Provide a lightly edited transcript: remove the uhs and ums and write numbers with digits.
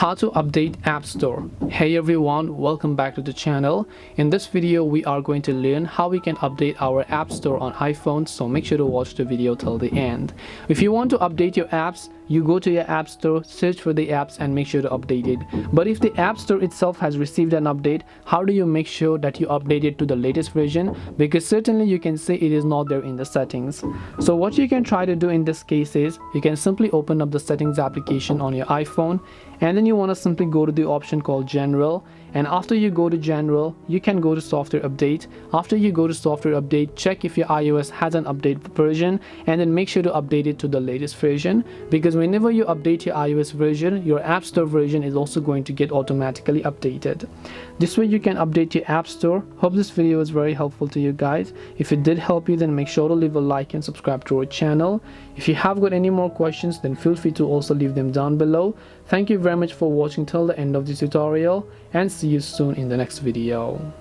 How to update App Store. Hey everyone, welcome back to the channel. In this video we are going to learn how we can update our App Store on iPhone, so make sure to watch the video till the end. If you want to update your apps, you go to your App Store, search for the apps and make sure to update it. But if the App Store itself has received an update, how do you make sure that you update it to the latest version? Because certainly you can say it is not there in the settings. So what you can try to do in this case is you can simply open up the settings application on your iPhone, and then you want to simply go to the option called General, and after you go to General you can go to Software Update. After you go to Software Update, check if your iOS has an update version and then make sure to update it to the latest version, because whenever you update your iOS version, your App Store version is also going to get automatically updated. This way you can update your App Store. Hope this video was very helpful to you guys. If it did help you, then make sure to leave a like and subscribe to our channel. If you have got any more questions, then feel free to also leave them down below. Thank you very much for watching till the end of this tutorial, and see you soon in the next video.